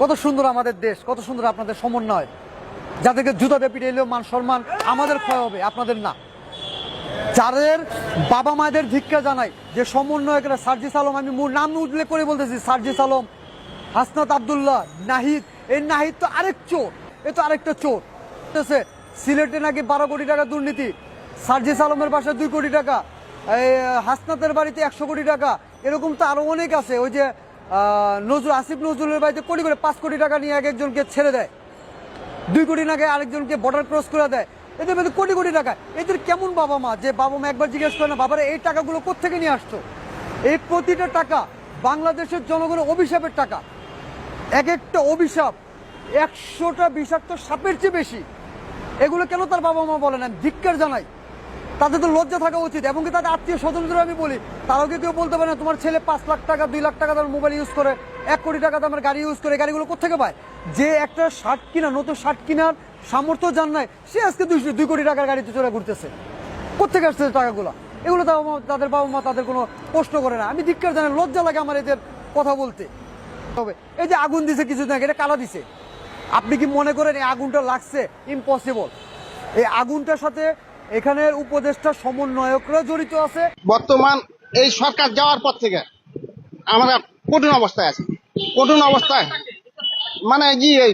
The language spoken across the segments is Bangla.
কত সুন্দর আমাদের দেশ, কত সুন্দর আপনাদের সমন্বয়, যাদেরকে জুতাতে পিটাইলেও মান সম্মান আমাদের ক্ষয় হবে, আপনাদের না। যাদের বাবা মায়েদের ধিক্কার জানাই যে সমন্বয়করা, সার্জিস আলম, আমি নাম উল্লেখ করে বলতেছি, সার্জিস আলম, হাসনাত আব্দুল্লাহ, নাহিদ। এই নাহিদ তো আরেক চোর, এ তো আরেকটা চোর। সিলেটে নাকি 12 কোটি টাকা দুর্নীতি, সার্জিস আলমের বাসায় 2 কোটি টাকা, এই হাসনাতের বাড়িতে 100 কোটি টাকা, এরকম তো আরো অনেক আছে। ওই যে আসিফ নজরুলের বাড়িতে কোটি করে 5 কোটি টাকা নিয়ে এক একজনকে ছেড়ে দেয়, 2 কোটি টাকা আরেকজনকে বর্ডার ক্রস করে দেয়। এদের মধ্যে কোটি কোটি টাকা। এদের কেমন বাবা মা যে বাবা মা একবার জিজ্ঞেস করে না, বাবারে এই টাকাগুলো কোত্থেকে নিয়ে আসছো? এই প্রতিটা টাকা বাংলাদেশের জনগণের অভিশাপের টাকা। এক একটা অভিশাপ 100টা বিষাক্ত সাপের চেয়ে বেশি। এগুলো কেন তার বাবা মা বলে না? ধিক্কার জানাই। তাদের তো লজ্জা থাকা উচিত। এবং কি তাদের আত্মীয় স্বজনদের আমি বলি, তারাও কেউ বলতে পারে না তোমার ছেলে 5 লাখ টাকা 2 লাখ টাকা দামের মোবাইল ইউজ করে, 1 কোটি টাকা দামের গাড়ি ইউজ করে। গাড়িগুলো কোথেকে পায়? যে একটা শার্ট কিনা, নতুন শার্ট কেনার সামর্থ্য যার নাই, সে আজকে 2 কোটি টাকার গাড়িতে চড়ে ঘুরতেছে। কোথেকে আসছে টাকাগুলো? এগুলো তাদের বাবা মা তাদের কোনো প্রশ্ন করে না। আমি ধিক্কার জানাই, লজ্জা লাগে আমার এদের কথা বলতে। তবে এই যে আগুন দিছে কিছুদিন আগে, এটা কালা দিছে। আপনি কি মনে করেন এই আগুনটা লাগছে? ইম্পসিবল। এই আগুনটার সাথে এখানের উপদেষ্টা সমন্বয়করা জড়িত আছে। বর্তমান এই সরকার যাওয়ার পর থেকে আমরা কঠিন অবস্থায় আছি, কঠিন অবস্থায়। মানে কি এই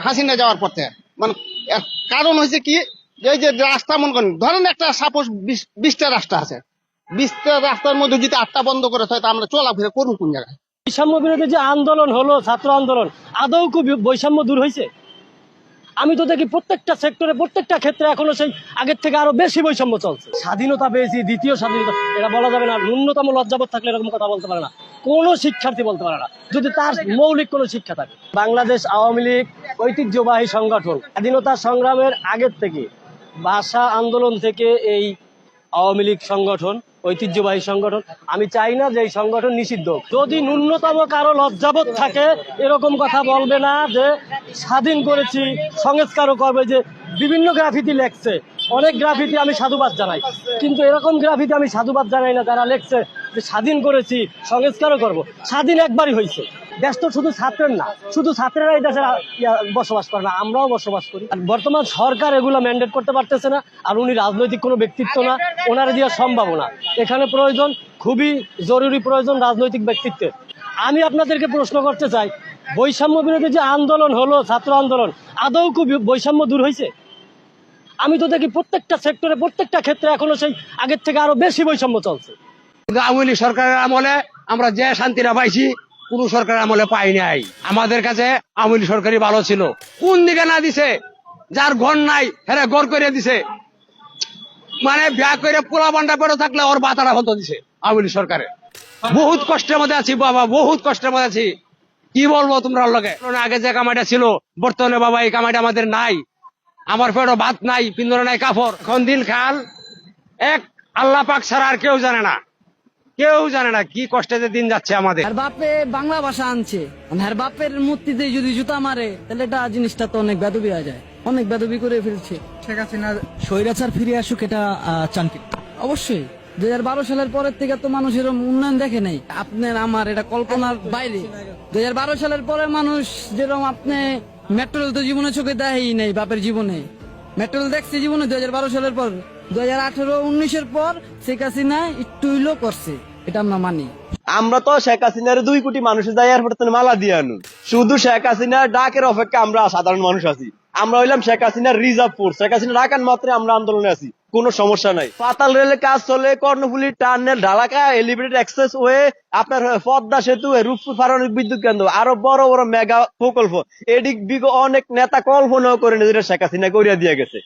হাসিনা যাওয়ার পর থেকে, মানে এর কারণ হয়েছে কি, এই যে রাস্তা মনে করেন, ধরেন একটা সাপোজ 20টা রাস্তা আছে, 20টা রাস্তার মধ্যে যদি 8টা বন্ধ করে থাকে, তা আমরা চলাফেরা করুন কোন জায়গায়? বৈষম্য বিরোধী যে আন্দোলন হলো, ছাত্র আন্দোলন, আদৌ কি বৈষম্য দূর হয়েছে? আমি তো দেখি প্রত্যেকটা সেক্টরে, প্রত্যেকটা ক্ষেত্রে এখনো সেই আগের থেকে আরো বেশি বৈষম্য চলছে। স্বাধীনতা পেয়েছি, দ্বিতীয় স্বাধীনতা, এটা বলা যাবে না। ন্যূনতম লজ্জাবোধ থাকলে এরকম কথা বলতে পারে না কোনো শিক্ষার্থী, বলতে পারে না যদি তার মৌলিক কোনো শিক্ষা থাকে। বাংলাদেশ আওয়ামী লীগ ঐতিহ্যবাহী সংগঠন, স্বাধীনতা সংগ্রামের আগের থেকে, ভাষা আন্দোলন থেকে এই আওয়ামী লীগ সংগঠন ঐতিহ্যবাহী সংগঠন। আমি চাই না যে এই সংগঠন নিষিদ্ধ। যদি ন্যূনতম কারো লজ্জাবোধ থাকে, এরকম কথা বলবে না যে স্বাধীন করেছি, সংস্কারও করবে। যে বিভিন্ন গ্রাফিতি লেখছে, অনেক গ্রাফিতি আমি সাধুবাদ জানাই, কিন্তু এরকম গ্রাফিতি আমি সাধুবাদ জানাই না যারা লেখছে যে স্বাধীন করেছি, সংস্কারও করব। স্বাধীন একবারই হয়েছে। দেশ তো শুধু ছাত্রের না, শুধু ছাত্রেরাই দেশে বসবাস করে না, আমরাও বসবাস করি। আর বর্তমান সরকার এগুলো ম্যান্ডেট করতে পারতেছে না। আর উনি রাজনৈতিক কোনো ব্যক্তিত্ব না, ওনারা দেওয়া সম্ভব না। এখানে প্রয়োজন, খুবই জরুরি প্রয়োজন রাজনৈতিক ব্যক্তিত্বের। আমি আপনাদেরকে প্রশ্ন করতে চাই, বৈষম্য বিরোধী যে আন্দোলন হলো, ছাত্র আন্দোলন, আদৌ কি বৈষম্য দূর হয়েছে? আমি তো দেখি প্রত্যেকটা সেক্টরে, প্রত্যেকটা ক্ষেত্রে এখনো সেই আগের থেকে আরো বেশি বৈষম্য চলছে। আওয়ামী লীগ সরকারের আমলে আমরা যে শান্তিটা পাইছি, কোন সরকারের আমলে পাই নাই। আমাদের কাছে আওয়ামী লীগ সরকারই ভালো ছিল। কোন দিকে না দিছে, যার ঘর নাই হ্যাঁ ঘর করে দিছে, মানে বিয়া করে পোলা বান্ডা পেড়ে থাকলে ওর বাতাটা হতো দিছে আওয়ামী লীগ সরকারে। বহুত কষ্টের মধ্যে আছি বাবা, বহুত কষ্টের মধ্যে আছি। কি বলবো তোমরা লোকে? আগে যে কামাইটা ছিল, বর্তমানে বাবা এই কামাইটা আমাদের নাই। আমার পেটে ভাত নাই, পিন্দরে নাই কাপড়। এখন দিন খাল এক আল্লাহ পাক ছাড়া আর কেউ জানে না, কেউ জানে না কি কষ্টে যে দিন যাচ্ছে আমাদের। আর বাপে বাংলা ভাষা আনছে, আর বাপের মূর্তিতে যদি জুতা মারে, তাহলে এটা জিনিসটা তো অনেক বেদবি হয়ে যায়, অনেক বেদবি করে ফেলছে। শেখ হাসিনা স্বৈরাচার ফিরে আসুক, এটা চান কি? অবশ্যই। 2012 সালের পরের থেকে তো মানুষ এরকম উন্নয়ন দেখে নাই। আপনার আমার এটা কল্পনার বাইরে। 2012 সালের পরে মানুষ যেরকম, আপনি মেট্রো রেল তো জীবনে চোখে দেয়ই নাই বাপের জীবনে। মেট্রো রেল দেখছে জীবনে 2012 সালের পর। 2018-19-এর পর শেখ হাসিনা একটু হইলেও করছে, এটা আমরা মানি। আমরা তো শেখ হাসিনার 2 কোটি মানুষের যাই এয়ারপোর্ট মালা দিয়ে আনু। শুধু শেখ হাসিনার ডাকের অপেক্ষা আমরা সাধারণ মানুষ আছি। আমরা হইলাম শেখ হাসিনার রিজার্ভ ফোর্স। শেখ হাসিনা ডাকান মাত্রে আমরা আন্দোলনে আছি, কোনো সমস্যা নাই। পাতাল রেলের কাজ চলে, কর্ণফুলী টার্নেল, ঢালাকা এলিভেটেড এক্সপ্রেস ওয়ে, আপনার পদ্মা সেতু, রূপপুর পারমাণবিক বিদ্যুৎ কেন্দ্র, আরো বড় বড় মেগা প্রকল্প, এদিক বিগ অনেক নেতা কল্পনাও করে নিজেরা শেখ হাসিনা করিয়া দিয়ে গেছে।